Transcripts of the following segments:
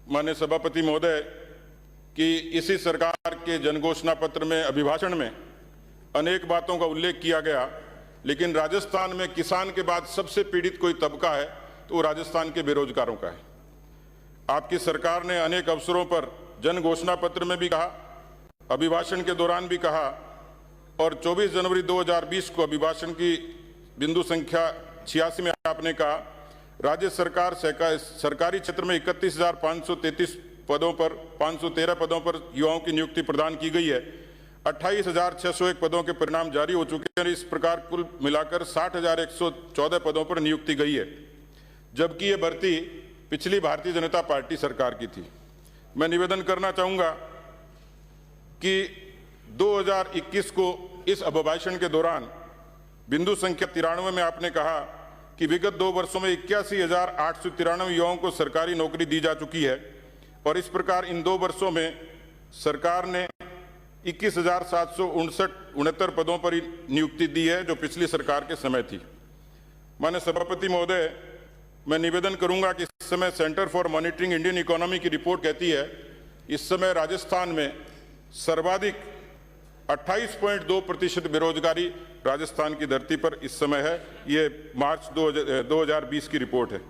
माननीय सभापति महोदय कि इसी सरकार के जनघोषणा पत्र में अभिभाषण में अनेक बातों का उल्लेख किया गया, लेकिन राजस्थान में किसान के बाद सबसे पीड़ित कोई तबका है तो वो राजस्थान के बेरोजगारों का है। आपकी सरकार ने अनेक अवसरों पर जन घोषणा पत्र में भी कहा, अभिभाषण के दौरान भी कहा और 24 जनवरी 2020 को अभिभाषण की बिंदु संख्या 86 में आपने कहा, राज्य सरकार सरकारी क्षेत्र में 31,533 पदों पर 513 पदों पर युवाओं की नियुक्ति प्रदान की गई है। 28,601 पदों के परिणाम जारी हो चुके हैं। इस प्रकार कुल मिलाकर 60,114 पदों पर नियुक्ति गई है, जबकि ये भर्ती पिछली भारतीय जनता पार्टी सरकार की थी। मैं निवेदन करना चाहूंगा कि 2021 को इस अभिभाषण के दौरान बिंदु संख्या 93 में आपने कहा कि विगत 2 वर्षों में 81,893 युवाओं को सरकारी नौकरी दी जा चुकी है और इस प्रकार इन 2 वर्षों में सरकार ने 21,769 पदों पर नियुक्ति दी है, जो पिछली सरकार के समय थी। माननीय सभापति महोदय, मैं निवेदन करूंगा कि इस समय centre for monitoring Indian economy की रिपोर्ट कहती है इस समय राजस्थान में सर्वाधिक 28.2% बेरोजगारी राजस्थान की धरती पर इस समय है। ये मार्च 2020 की रिपोर्ट है।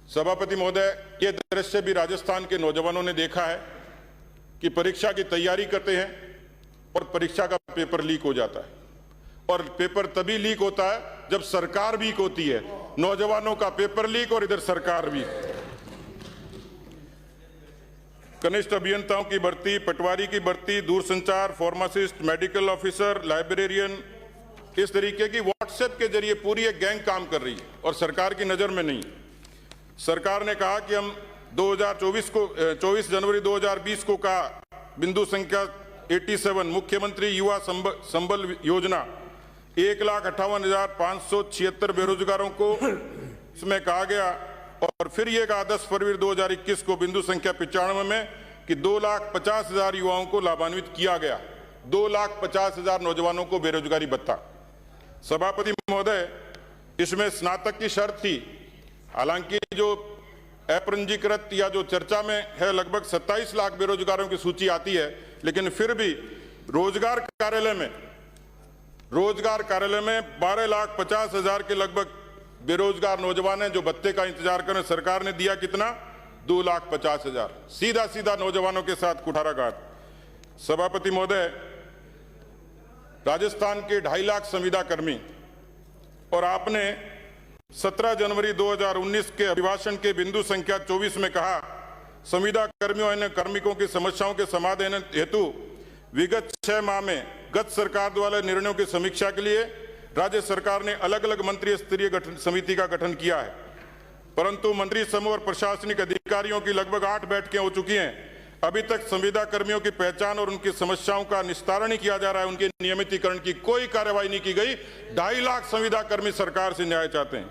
सभापति महोदय, ये दृश्य भी राजस्थान के नौजवानों ने देखा है कि परीक्षा की तैयारी करते हैं और परीक्षा का पेपर लीक हो जाता है और पेपर तभी लीक होता है जब सरकार वीक होती है। नौजवानों का पेपर लीक और इधर सरकार वीक। कनिष्ठ अभियंताओं की भर्ती, पटवारी की भर्ती, दूरसंचार, फार्मासिस्ट, मेडिकल ऑफिसर, लाइब्रेरियन, इस तरीके की व्हाट्सएप के जरिए पूरी एक गैंग काम कर रही है और सरकार की नजर में नहीं। सरकार ने कहा कि हम 24 जनवरी 2020 को कहा बिंदु संख्या 87 मुख्यमंत्री युवा संबल योजना 1,58,576 बेरोजगारों को इसमें कहा गया और फिर यह कहा 10 फरवरी 2021 को बिंदु संख्या 95 में कि 2,50,000 युवाओं को लाभान्वित किया गया। 2,50,000 नौजवानों को बेरोजगारी भत्ता। सभापति महोदय, इसमें स्नातक की शर्त थी। हालांकि जो अपंजीकृत या जो चर्चा में है लगभग 27 लाख बेरोजगारों की सूची आती है, लेकिन फिर भी रोजगार कार्यालय में 12,50,000 के लगभग बेरोजगार नौजवान हैं जो भत्ते का इंतजार करें। सरकार ने दिया कितना? 2,50,000। सीधा नौजवानों के साथ कुठाराघात। सभापति महोदय, राजस्थान के 2.5 लाख संविदा कर्मी और आपने 17 जनवरी 2019 के अभिभाषण के बिंदु संख्या 24 में कहा संविदा कर्मियों एवं कार्मिकों की समस्याओं के समाधान हेतु विगत 6 माह में गत सरकार द्वारा निर्णयों की समीक्षा के लिए राज्य सरकार ने अलग अलग मंत्री स्तरीय समिति का गठन किया है, परंतु मंत्री समूह और प्रशासनिक अधिकारियों की लगभग 8 बैठकें हो चुकी हैं। अभी तक संविदा कर्मियों की पहचान और उनकी समस्याओं का निस्तारण नहीं किया जा रहा है। उनके नियमितीकरण की कोई कार्रवाई नहीं की गई। 2.5 लाख संविदा कर्मी सरकार से न्याय चाहते हैं।